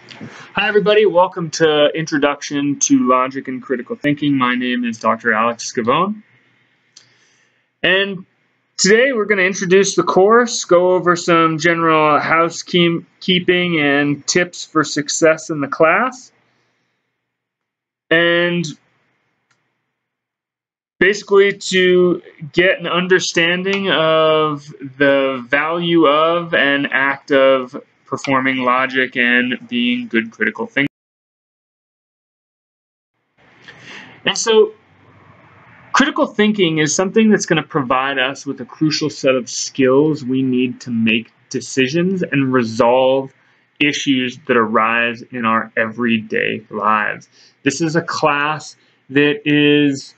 Hi everybody, welcome to Introduction to Logic and Critical Thinking. My name is Dr. Alex Scavone. And today we're going to introduce the course, go over some general housekeeping and tips for success in the class. And basically to get an understanding of the value of and act of performing logic and being good critical thinkers. And so critical thinking is something that's going to provide us with a crucial set of skills we need to make decisions and resolve issues that arise in our everyday lives. This is a class that is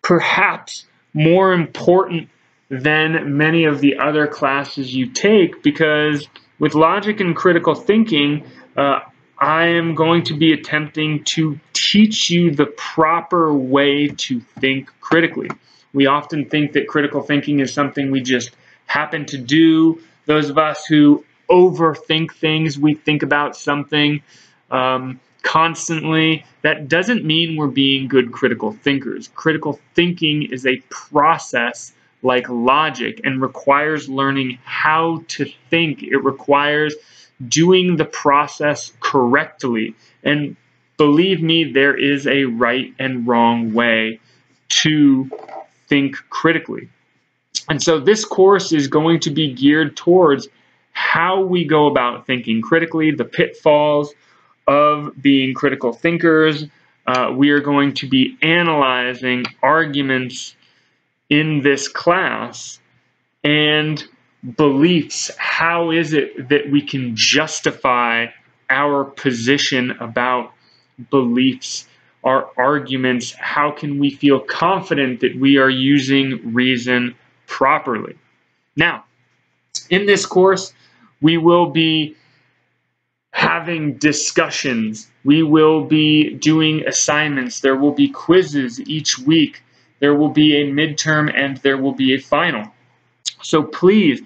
perhaps more important than many of the other classes you take, because with logic and critical thinking, I am going to be attempting to teach you the proper way to think critically. We often think that critical thinking is something we just happen to do. Those of us who overthink things, we think about something constantly. That doesn't mean we're being good critical thinkers. Critical thinking is a process like logic and requires learning how to think. It requires doing the process correctly. And believe me, there is a right and wrong way to think critically. And so this course is going to be geared towards how we go about thinking critically, the pitfalls of being critical thinkers. We are going to be analyzing arguments in this class and beliefs. How is it that we can justify our position about beliefs, our arguments? How can we feel confident that we are using reason properly? Now, in this course, we will be having discussions. We will be doing assignments. There will be quizzes each week. There will be a midterm and there will be a final. So please,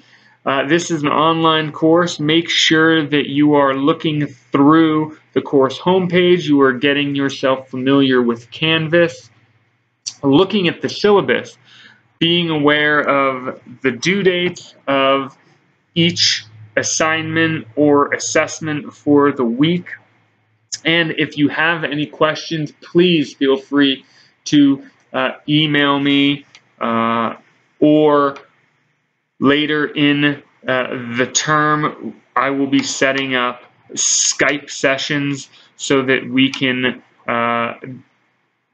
this is an online course. Make sure that you are looking through the course homepage. You are getting yourself familiar with Canvas, looking at the syllabus, being aware of the due dates of each assignment or assessment for the week. And if you have any questions, please feel free to email me or later in the term, I will be setting up Skype sessions so that we can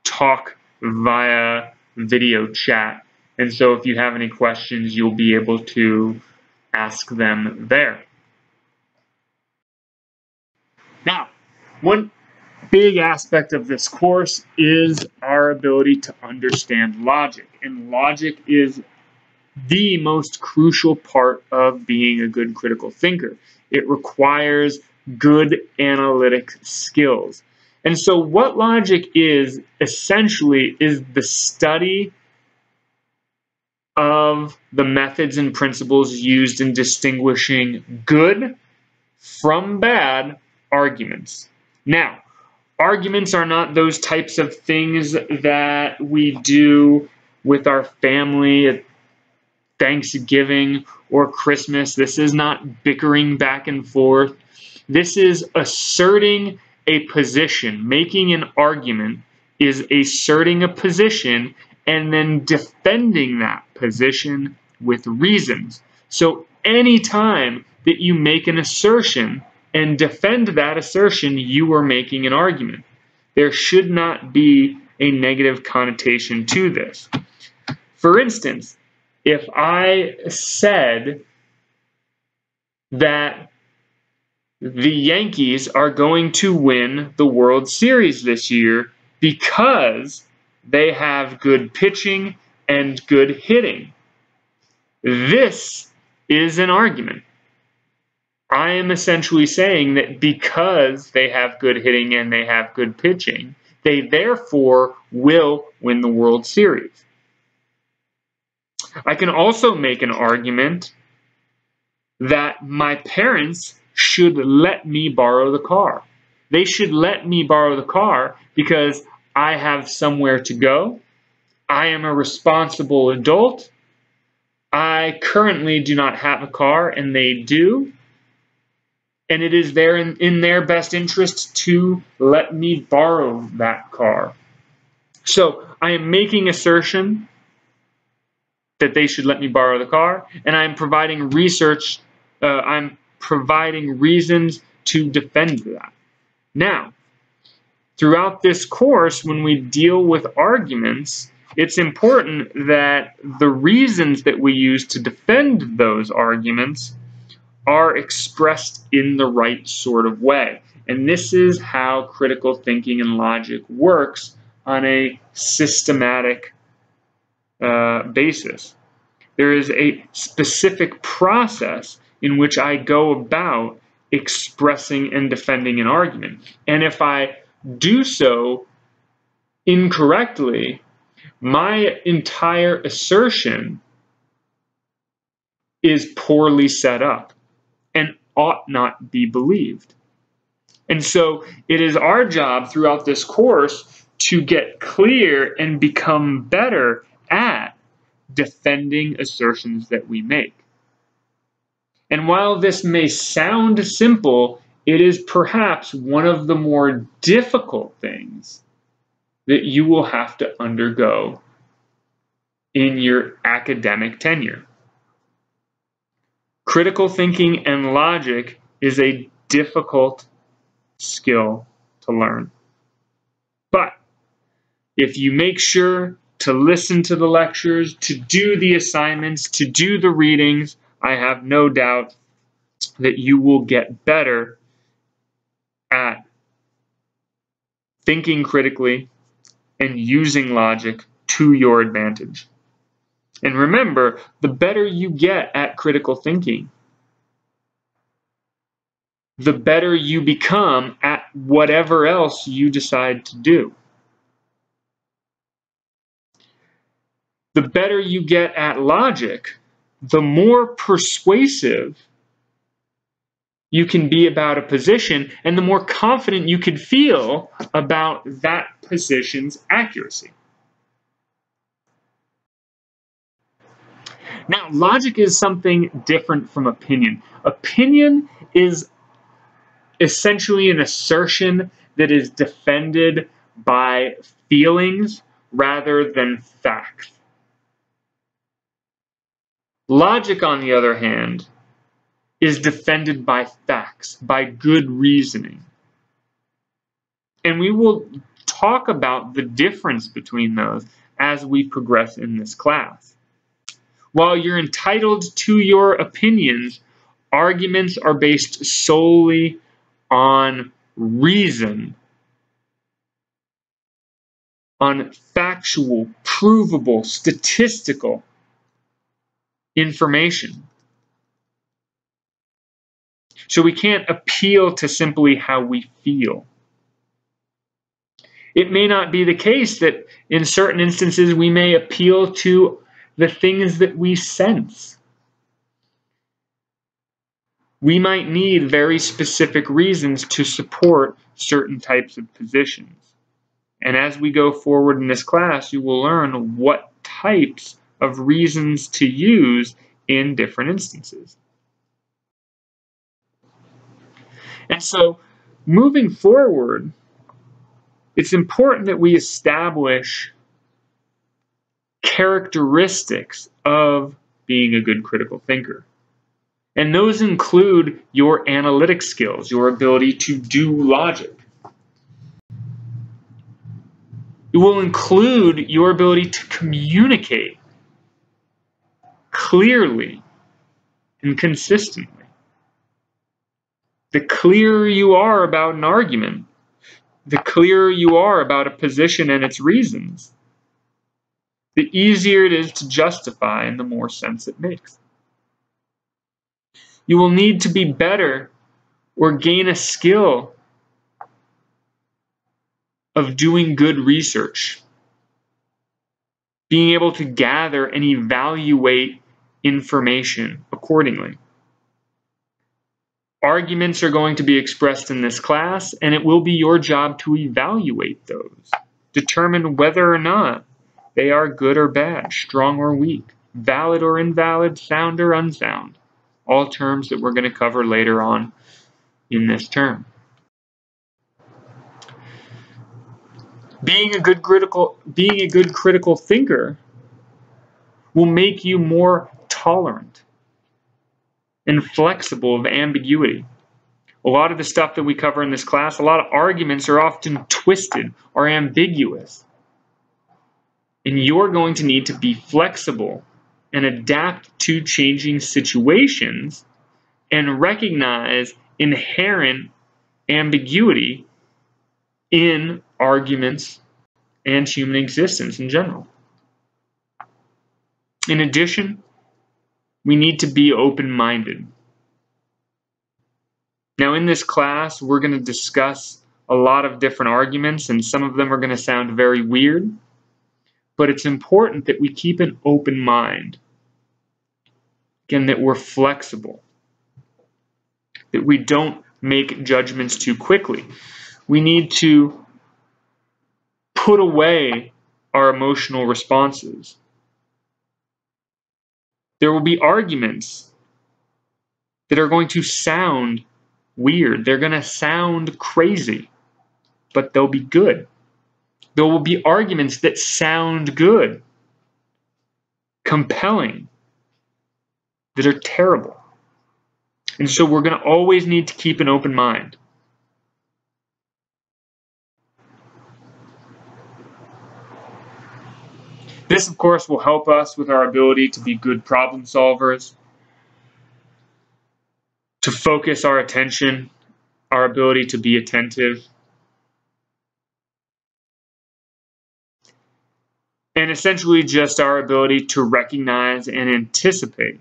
talk via video chat. And so if you have any questions, you'll be able to ask them there. Now, one big aspect of this course is our ability to understand logic. And logic is the most crucial part of being a good critical thinker. It requires good analytic skills. And so what logic is essentially is the study of the methods and principles used in distinguishing good from bad arguments. Now, arguments are not those types of things that we do with our family at Thanksgiving or Christmas. This is not bickering back and forth. This is asserting a position. Making an argument is asserting a position and then defending that position with reasons. So anytime that you make an assertion and defend that assertion, you are making an argument. There should not be a negative connotation to this. For instance, if I said that the Yankees are going to win the World Series this year because they have good pitching and good hitting, this is an argument. I am essentially saying that because they have good hitting and they have good pitching, they therefore will win the World Series. I can also make an argument that my parents should let me borrow the car. They should let me borrow the car because I have somewhere to go. I am a responsible adult. I currently do not have a car, and they do. And it is in their best interest to let me borrow that car. So I am making assertion that they should let me borrow the car, and I'm providing research. I'm providing reasons to defend that. Now, throughout this course, when we deal with arguments, it's important that the reasons that we use to defend those arguments are expressed in the right sort of way. And this is how critical thinking and logic works on a systematic basis. There is a specific process in which I go about expressing and defending an argument. And if I do so incorrectly, my entire assertion is poorly set up and ought not be believed. And so it is our job throughout this course to get clear and become better at defending assertions that we make. And while this may sound simple, it is perhaps one of the more difficult things that you will have to undergo in your academic tenure. Critical thinking and logic is a difficult skill to learn. But if you make sure to listen to the lectures, to do the assignments, to do the readings, I have no doubt that you will get better at thinking critically and using logic to your advantage. And remember, the better you get at critical thinking, the better you become at whatever else you decide to do. The better you get at logic, the more persuasive you can be about a position, and the more confident you can feel about that position's accuracy. Now, logic is something different from opinion. Opinion is essentially an assertion that is defended by feelings rather than facts. Logic, on the other hand, is defended by facts, by good reasoning. And we will talk about the difference between those as we progress in this class. While you're entitled to your opinions, arguments are based solely on reason, on factual, provable, statistical information. So we can't appeal to simply how we feel. It may not be the case that in certain instances we may appeal to the things that we sense. We might need very specific reasons to support certain types of positions. And as we go forward in this class, you will learn what types of reasons to use in different instances. And so, moving forward, it's important that we establish characteristics of being a good critical thinker. And those include your analytic skills, your ability to do logic. It will include your ability to communicate clearly and consistently. The clearer you are about an argument, the clearer you are about a position and its reasons, the easier it is to justify and the more sense it makes. You will need to be better or gain a skill of doing good research, being able to gather and evaluate information accordingly. Arguments are going to be expressed in this class, and it will be your job to evaluate those. Determine whether or not they are good or bad, strong or weak, valid or invalid, sound or unsound. All terms that we're going to cover later on in this term. Being a good critical thinker will make you more tolerant and flexible of ambiguity. A lot of the stuff that we cover in this class, a lot of arguments are often twisted or ambiguous. And you're going to need to be flexible and adapt to changing situations and recognize inherent ambiguity in arguments and human existence in general. In addition, we need to be open-minded. Now, in this class, we're going to discuss a lot of different arguments, and some of them are going to sound very weird, but it's important that we keep an open mind. Again, that we're flexible, that we don't make judgments too quickly. We need to put away our emotional responses. There will be arguments that are going to sound weird. They're going to sound crazy, but they'll be good. There will be arguments that sound good, compelling, that are terrible. And so we're going to always need to keep an open mind. This, of course, will help us with our ability to be good problem solvers, to focus our attention, our ability to be attentive, and essentially just our ability to recognize and anticipate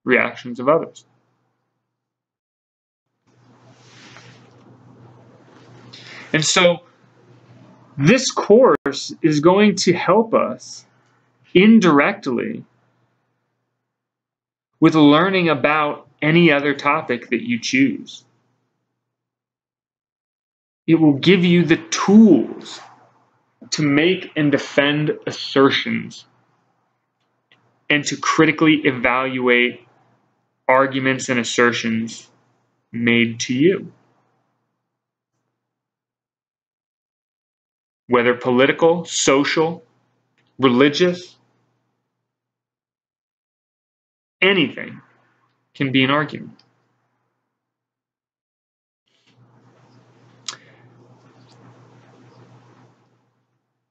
reactions of others. And so this course is going to help us indirectly with learning about any other topic that you choose. It will give you the tools to make and defend assertions and to critically evaluate arguments and assertions made to you. Whether political, social, religious, anything can be an argument.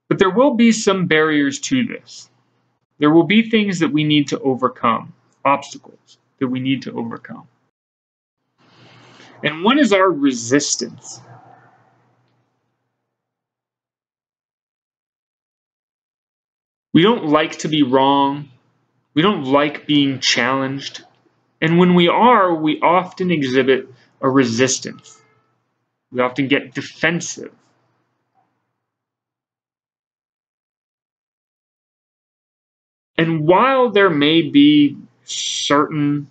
But there will be some barriers to this. There will be things that we need to overcome, obstacles that we need to overcome. And one is our resistance. We don't like to be wrong. We don't like being challenged. And when we are, we often exhibit a resistance. We often get defensive. And while there may be certain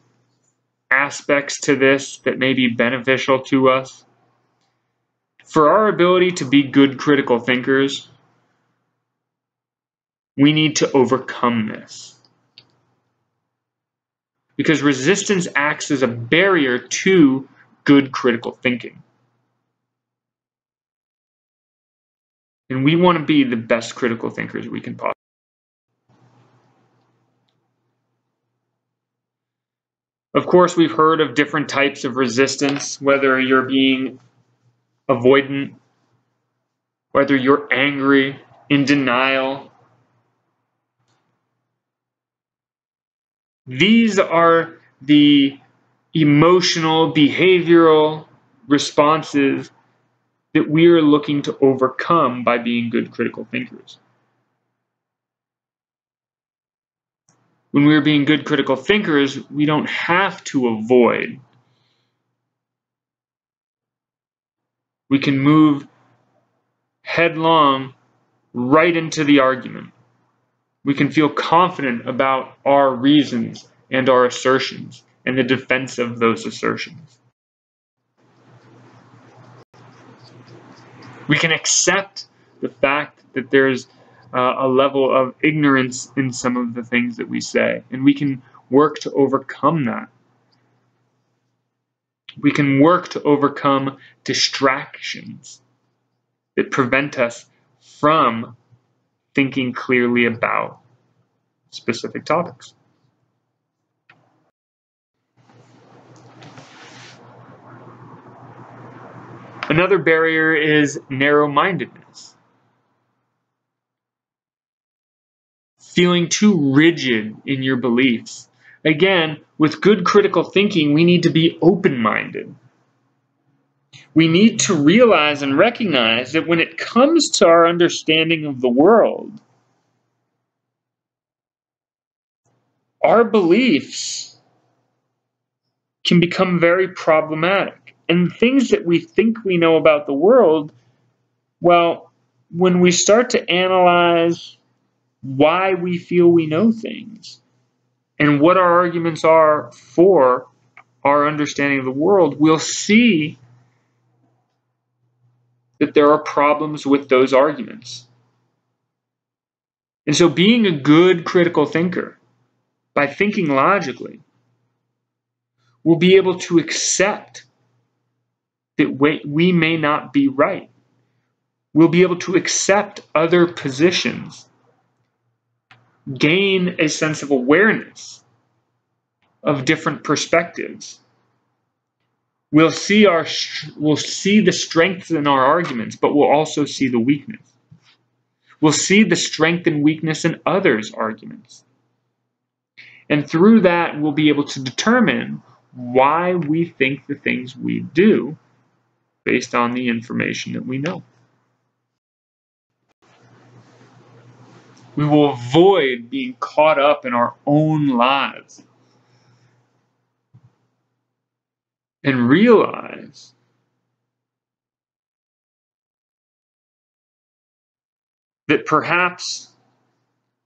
aspects to this that may be beneficial to us, for our ability to be good critical thinkers, we need to overcome this. Because resistance acts as a barrier to good critical thinking. And we want to be the best critical thinkers we can possibly. Of course, we've heard of different types of resistance, whether you're being avoidant, whether you're angry, in denial. These are the emotional, behavioral responses that we are looking to overcome by being good critical thinkers. When we are being good critical thinkers, we don't have to avoid. We can move headlong right into the argument. We can feel confident about our reasons and our assertions, and the defense of those assertions. We can accept the fact that there's a level of ignorance in some of the things that we say, and we can work to overcome that. We can work to overcome distractions that prevent us from thinking clearly about specific topics. Another barrier is narrow-mindedness. Feeling too rigid in your beliefs. Again, with good critical thinking, we need to be open-minded. We need to realize and recognize that when it comes to our understanding of the world, our beliefs can become very problematic. And things that we think we know about the world, well, when we start to analyze why we feel we know things and what our arguments are for our understanding of the world, we'll see that there are problems with those arguments. And so being a good critical thinker, by thinking logically, we'll be able to accept that we may not be right. We'll be able to accept other positions, gain a sense of awareness of different perspectives. We'll see the strengths in our arguments, but we'll also see the weakness. We'll see the strength and weakness in others' arguments. And through that, we'll be able to determine why we think the things we do based on the information that we know. We will avoid being caught up in our own lives and realize that perhaps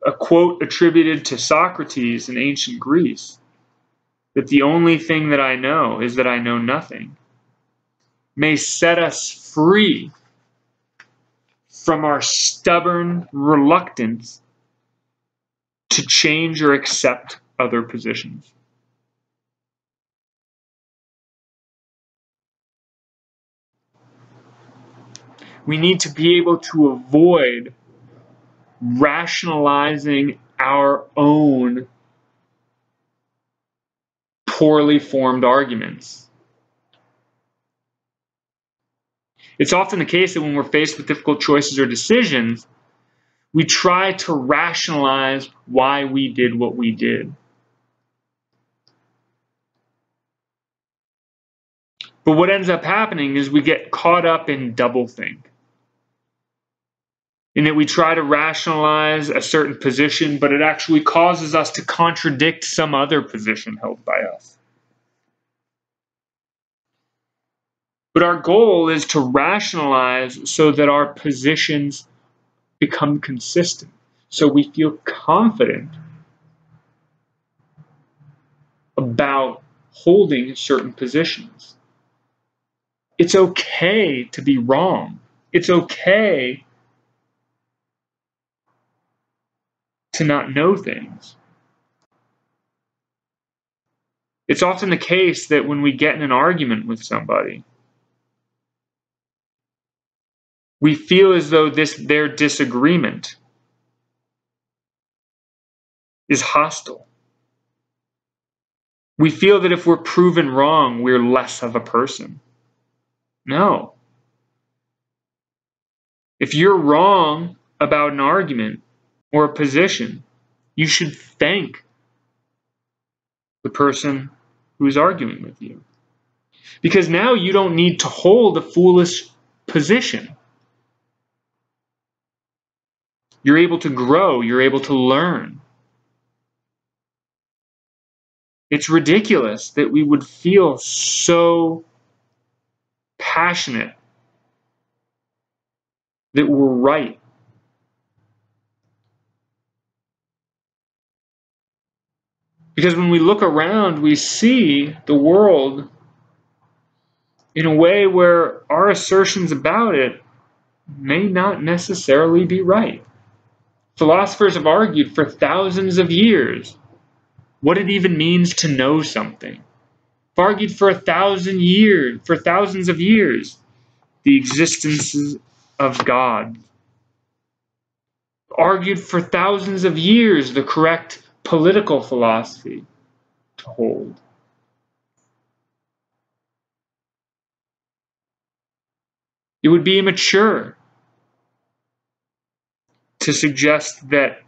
a quote attributed to Socrates in ancient Greece, that the only thing that I know is that I know nothing, may set us free from our stubborn reluctance to change or accept other positions. We need to be able to avoid rationalizing our own poorly formed arguments. It's often the case that when we're faced with difficult choices or decisions, we try to rationalize why we did what we did. But what ends up happening is we get caught up in doublethink. In that we try to rationalize a certain position, but it actually causes us to contradict some other position held by us. But our goal is to rationalize so that our positions become consistent, so we feel confident about holding certain positions. It's okay to be wrong. It's okay to not know things. It's often the case that when we get in an argument with somebody, we feel as though their disagreement is hostile. We feel that if we're proven wrong, we're less of a person. No. If you're wrong about an argument or a position, you should thank the person who's arguing with you. Because now you don't need to hold a foolish position. You're able to grow, you're able to learn. It's ridiculous that we would feel so passionate that we're right. Because when we look around, we see the world in a way where our assertions about it may not necessarily be right. Philosophers have argued for thousands of years what it even means to know something. They've argued for thousands of years, the existence of God. Argued for thousands of years the correct political philosophy to hold. It would be immature to suggest that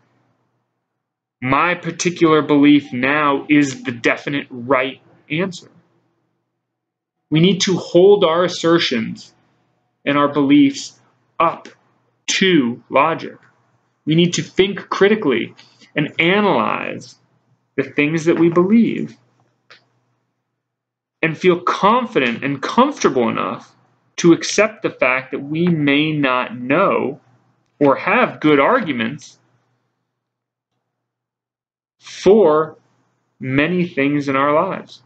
my particular belief now is the definite right answer. We need to hold our assertions and our beliefs up to logic. We need to think critically and analyze the things that we believe and feel confident and comfortable enough to accept the fact that we may not know or have good arguments for many things in our lives.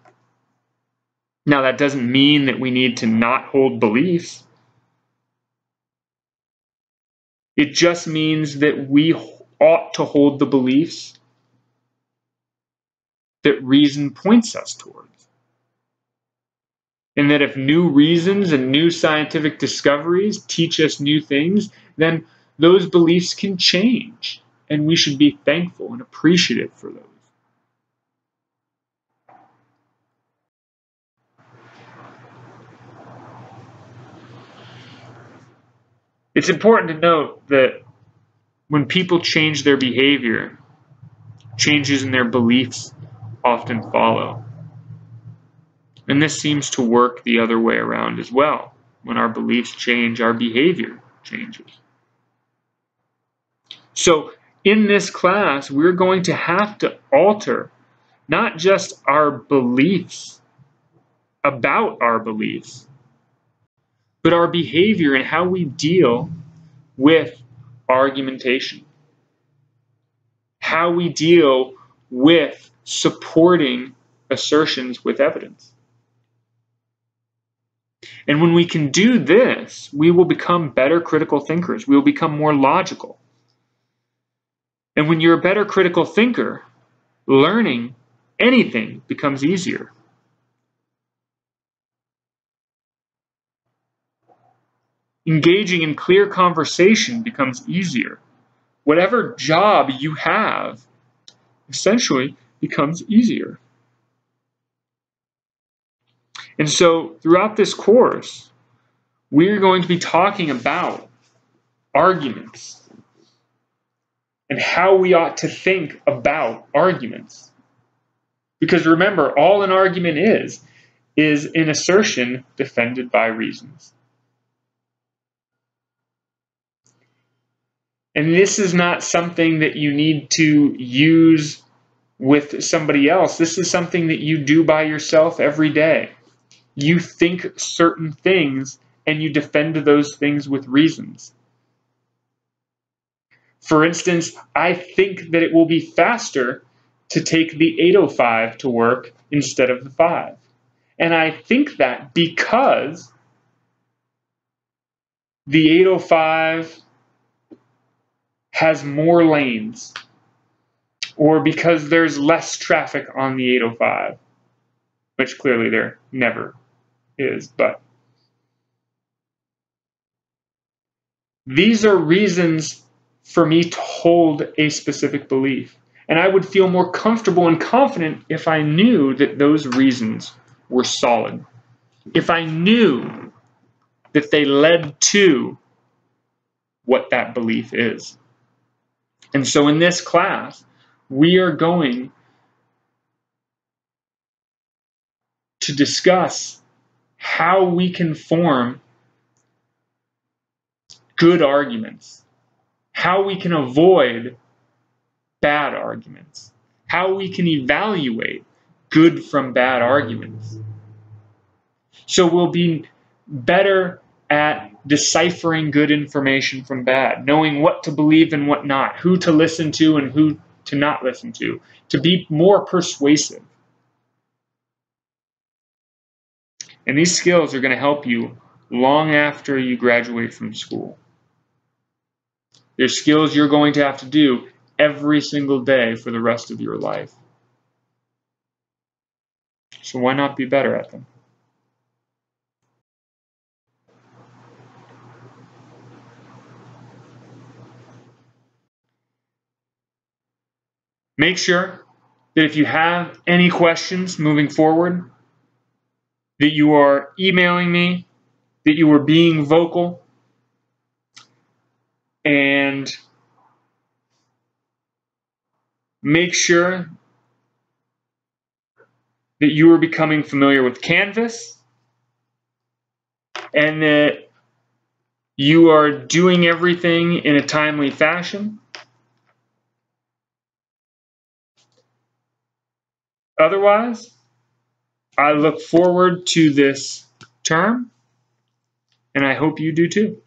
Now, that doesn't mean that we need to not hold beliefs. It just means that we ought to hold the beliefs that reason points us towards. And that if new reasons and new scientific discoveries teach us new things, then those beliefs can change. And we should be thankful and appreciative for those. It's important to note that when people change their behavior, changes in their beliefs often follow. And this seems to work the other way around as well. When our beliefs change, our behavior changes. So in this class, we're going to have to alter not just our beliefs about our beliefs, but our behavior and how we deal with argumentation. How we deal with supporting assertions with evidence. And when we can do this, we will become better critical thinkers. We will become more logical. And when you're a better critical thinker, learning anything becomes easier. Engaging in clear conversation becomes easier. Whatever job you have essentially becomes easier. And so throughout this course, we're going to be talking about arguments and how we ought to think about arguments. Because remember, all an argument is an assertion defended by reasons. And this is not something that you need to use with somebody else. This is something that you do by yourself every day. You think certain things and you defend those things with reasons. For instance, I think that it will be faster to take the 8:05 to work instead of the 5. And I think that because the 8:05 has more lanes, or because there's less traffic on the 8:05, which clearly there never is, but these are reasons for me to hold a specific belief. And I would feel more comfortable and confident if I knew that those reasons were solid. If I knew that they led to what that belief is. And so in this class, we are going to discuss how we can form good arguments, how we can avoid bad arguments, how we can evaluate good from bad arguments. So we'll be better at deciphering good information from bad, knowing what to believe and what not, who to listen to and who to not listen to be more persuasive. And these skills are going to help you long after you graduate from school. They're skills you're going to have to do every single day for the rest of your life. So why not be better at them? Make sure that if you have any questions moving forward, that you are emailing me, that you are being vocal, and make sure that you are becoming familiar with Canvas and that you are doing everything in a timely fashion. Otherwise, I look forward to this term, and I hope you do too.